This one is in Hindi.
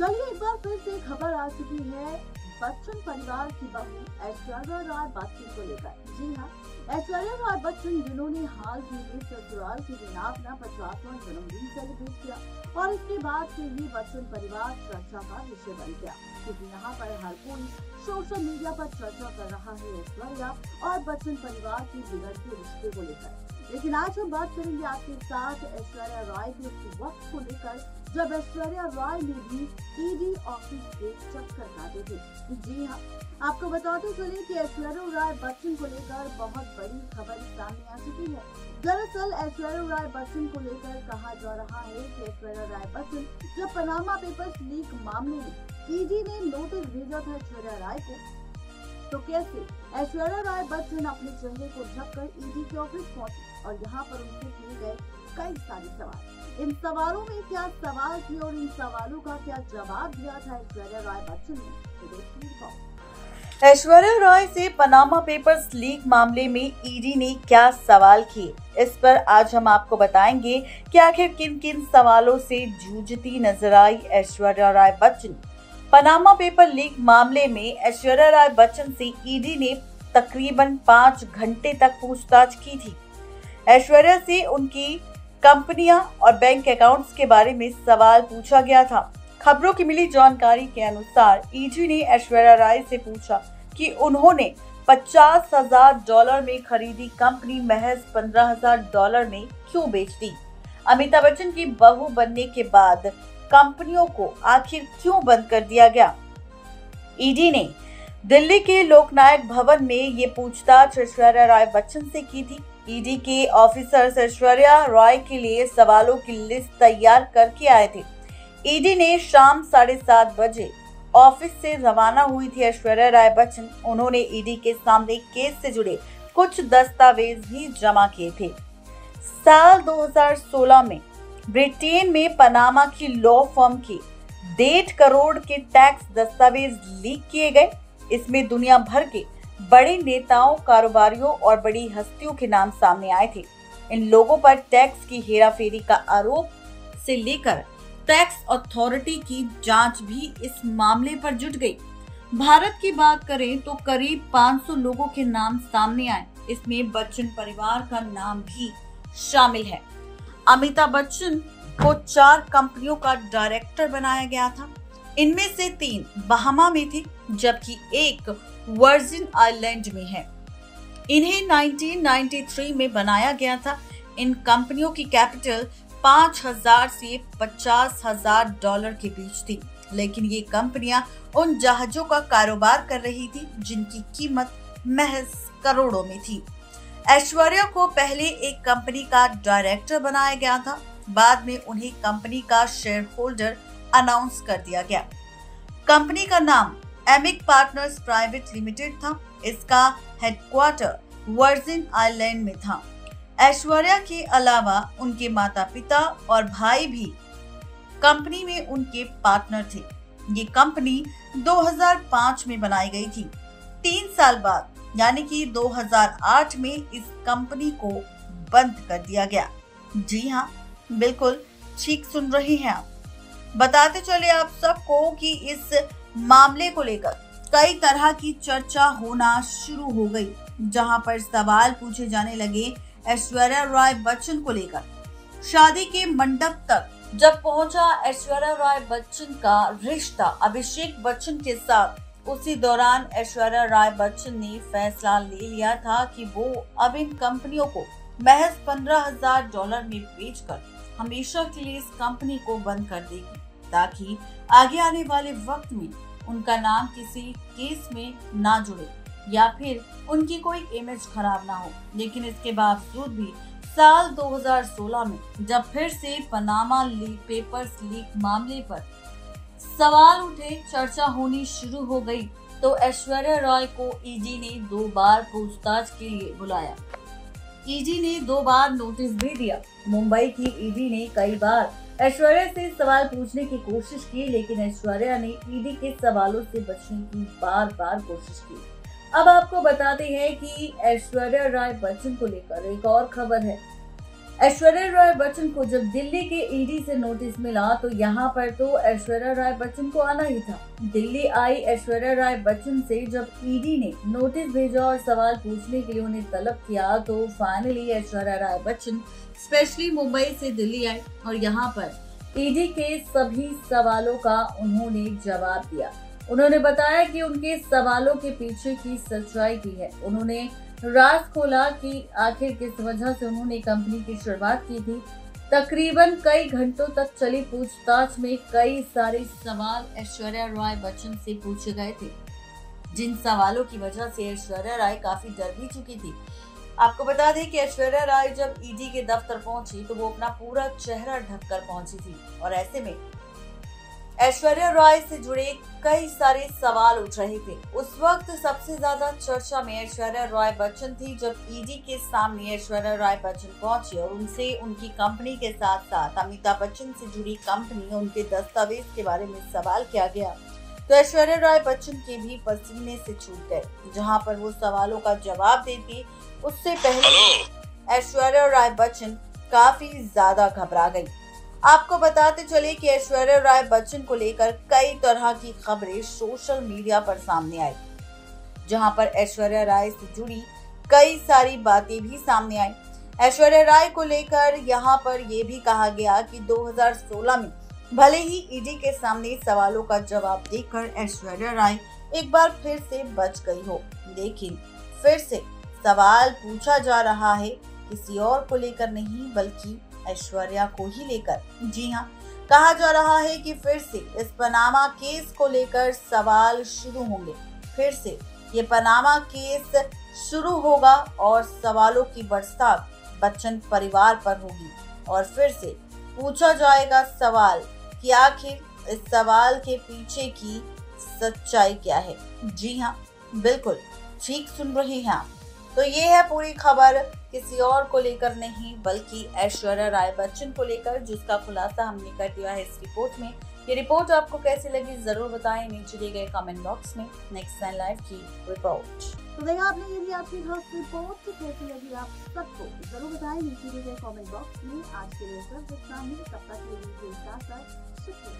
चलिए एक बार फिर से खबर आ चुकी है बच्चन परिवार की बहू ऐश्वर्या राय बच्चन को लेकर। जी हाँ, ऐश्वर्या राय बच्चन जिन्होंने हाल ही में ससुराल के दिन अपना 50वां जन्मदिन सेलिब्रेट किया और इसके बाद से ही बच्चन परिवार चर्चा का विषय बन गया, क्योंकि यहाँ पर हर कोई सोशल मीडिया पर चर्चा कर रहा है ऐश्वर्या और बच्चन परिवार के बिगड़ते रिश्ते को लेकर। लेकिन आज हम बात करेंगे आपके साथ ऐश्वर्या राय के उस वक्त को लेकर जब ऐश्वर्या राय ने भी ईडी ऑफिस के चक्कर काटे थे। जी हाँ, आपको बताते चले कि ऐश्वर्या राय बच्चन को लेकर बहुत बड़ी खबर सामने आ चुकी है। दरअसल ऐश्वर्या राय बच्चन को लेकर कहा जा रहा है कि ऐश्वर्या राय बच्चन जब पनामा पेपर्स लीक मामले में ईडी ने नोटिस भेजा था ऐश्वर्या राय को, तो कैसे ऐश्वर्या राय बच्चन अपने चेहरे को ढककर ईडी के ऑफिस पहुंची और यहाँ पर उनसे किए गए कई सारे सवाल। इन सवालों में क्या सवाल थे और इन सवालों का क्या जवाब दिया था ऐश्वर्या राय बच्चन ने, तो देखिए रिपोर्ट। ऐश्वर्या राय से पनामा पेपर्स लीक मामले में ईडी ने क्या सवाल किए, इस पर आज हम आपको बताएंगे कि आखिर किन किन सवालों से जूझती नजर आई Aishwarya Rai Bachchan. Panama paper leak मामले में ऐश्वर्या राय बच्चन से ईडी ने तकरीबन 5 घंटे तक पूछताछ की थी। ऐश्वर्या से उनकी कंपनियां और बैंक अकाउंट्स के बारे में सवाल पूछा गया था। खबरों की मिली जानकारी के अनुसार ईडी ने ऐश्वर्या राय से पूछा कि उन्होंने $50,000 में खरीदी कंपनी महज $15,000 में क्यों बेच दी। अमिताभ बच्चन की बहू बनने के बाद कंपनियों को आखिर क्यों बंद कर दिया गया। ईडी ने दिल्ली के लोकनायक भवन में ये पूछताछ ऐश्वर्या राय बच्चन से की थी। ईडी के ऑफिसर्स ऐश्वर्या राय के लिए सवालों की लिस्ट तैयार करके आए थे। ईडी ने शाम 7:30 बजे ऑफिस से रवाना हुई थी ऐश्वर्या राय बच्चन। उन्होंने ईडी के सामने केस से जुड़े कुछ दस्तावेज भी जमा किए थे। साल 2016 में ब्रिटेन में पनामा की लॉ फर्म के 1.5 करोड़ के टैक्स दस्तावेज लीक किए गए। इसमें दुनिया भर के बड़े नेताओं, कारोबारियों और बड़ी हस्तियों के नाम सामने आए थे। इन लोगों पर टैक्स की हेराफेरी का आरोप से लेकर टैक्स अथॉरिटी की जांच भी इस मामले पर जुट गई। भारत की बात करें तो करीब 500 लोगों के नाम सामने आए। इसमें बच्चन परिवार का नाम भी शामिल है। अमिताभ बच्चन को 4 कंपनियों का डायरेक्टर बनाया गया था। इनमें से 3 बहामा में थी, जबकि एक वर्जिन आइलैंड में है। इन्हें 1993 में बनाया गया था। इन कंपनियों की कैपिटल $5,000 से $50,000 के बीच थी, लेकिन ये कंपनियां उन जहाजों का कारोबार कर रही थी जिनकी कीमत महज करोड़ों में थी। ऐश्वर्या को पहले एक कंपनी का डायरेक्टर बनाया गया था, बाद में उन्हें कंपनी का शेयर होल्डर अनाउंस कर दिया गया। कंपनी का नाम एमिक पार्टनर्स प्राइवेट लिमिटेड था। इसका हेडक्वार्टर वर्जिन आइलैंड में था। ऐश्वर्या के अलावा उनके माता पिता और भाई भी कंपनी में उनके पार्टनर थे। ये कंपनी 2005 में बनाई गई थी। 3 साल बाद यानी कि 2008 में इस कंपनी को बंद कर दिया गया। जी हाँ, बिल्कुल ठीक सुन रहे हैं आप। बताते चले आप सबको कि इस मामले को लेकर कई तरह की चर्चा होना शुरू हो गई, जहां पर सवाल पूछे जाने लगे ऐश्वर्या राय बच्चन को लेकर। शादी के मंडप तक जब पहुंचा ऐश्वर्या राय बच्चन का रिश्ता अभिषेक बच्चन के साथ, उसी दौरान ऐश्वर्या राय बच्चन ने फैसला ले लिया था कि वो अब इन कंपनियों को महज $15,000 में बेचकर हमेशा के लिए इस कंपनी को बंद कर देगी, ताकि आगे आने वाले वक्त में उनका नाम किसी केस में ना जुड़े या फिर उनकी कोई इमेज खराब ना हो। लेकिन इसके बावजूद भी साल 2016 में जब फिर से पनामा पेपर्स लीक मामले पर सवाल उठे, चर्चा होनी शुरू हो गई, तो ऐश्वर्या राय को ईडी ने 2 बार पूछताछ के लिए बुलाया। ईडी ने 2 बार नोटिस भी दिया। मुंबई की ईडी ने कई बार ऐश्वर्या से सवाल पूछने की कोशिश की, लेकिन ऐश्वर्या ने ईडी के सवालों से बचने की बार कोशिश की। अब आपको बताते हैं कि ऐश्वर्या राय बच्चन को लेकर एक और खबर है। ऐश्वर्या राय बच्चन को जब दिल्ली के ईडी से नोटिस मिला तो यहाँ पर तो ऐश्वर्या राय बच्चन को आना ही था। दिल्ली आई ऐश्वर्या राय बच्चन से जब ईडी ने नोटिस भेजा और सवाल पूछने के लिए उन्हें तलब किया तो फाइनली ऐश्वर्या राय बच्चन स्पेशली मुंबई से दिल्ली आई और यहाँ पर ईडी के सभी सवालों का उन्होंने जवाब दिया। उन्होंने बताया कि उनके सवालों के पीछे की सच्चाई की है। उन्होंने राज खोला कि आखिर किस वजह से उन्होंने कंपनी की शुरुआत की थी। तकरीबन कई घंटों तक चली पूछताछ में कई सारे सवाल ऐश्वर्या राय बच्चन से पूछे गए थे, जिन सवालों की वजह से ऐश्वर्या राय काफी डर भी चुकी थी। आपको बता दें कि ऐश्वर्या राय जब ईडी के दफ्तर पहुंची तो वो अपना पूरा चेहरा ढककर पहुंची थी और ऐसे में ऐश्वर्या राय से जुड़े कई सारे सवाल उठ रहे थे। उस वक्त सबसे ज्यादा चर्चा में ऐश्वर्या राय बच्चन थी। जब ईडी के सामने ऐश्वर्या राय बच्चन पहुंची और उनसे उनकी कंपनी के साथ साथ अमिताभ बच्चन से जुड़ी कंपनी उनके दस्तावेज के बारे में सवाल किया गया तो ऐश्वर्या राय बच्चन के भी पसीने से छूट गए। जहां पर वो सवालों का जवाब देती उससे पहले ऐश्वर्या राय बच्चन काफी ज्यादा घबरा गई। आपको बताते चले कि ऐश्वर्या राय बच्चन को लेकर कई तरह की खबरें सोशल मीडिया पर सामने आई, जहां पर ऐश्वर्या राय से जुड़ी कई सारी बातें भी सामने आई। ऐश्वर्या राय को लेकर यहां पर यह भी कहा गया कि 2016 में भले ही ईडी के सामने सवालों का जवाब देकर ऐश्वर्या राय एक बार फिर से बच गई हो, लेकिन फिर से सवाल पूछा जा रहा है किसी और को लेकर नहीं बल्कि ऐश्वर्या को ही लेकर। जी हाँ, कहा जा रहा है कि फिर से इस पनामा केस को लेकर सवाल शुरू होंगे। फिर से ये पनामा केस शुरू होगा और सवालों की बरसात बच्चन परिवार पर होगी और फिर से पूछा जाएगा सवाल कि आखिर इस सवाल के पीछे की सच्चाई क्या है। जी हाँ, बिल्कुल ठीक सुन रहे हैं आप। तो ये है पूरी खबर, किसी और को लेकर नहीं बल्कि ऐश्वर्या राय बच्चन को लेकर, जिसका खुलासा हमने कर दिया है इस रिपोर्ट में। ये रिपोर्ट आपको कैसी लगी जरूर बताएं नीचे दिए गए कमेंट बॉक्स में। नेक्स्ट 9 लाइव की रिपोर्ट। तो देखा आपने, यदि आपकी खास रिपोर्ट कैसी लगी आप सबको जरूर बताएं नीचे दिए गए कमेंट बॉक्स में। आज के लिए सब इतना ही, तब तक के लिए साथ शुक्रिया।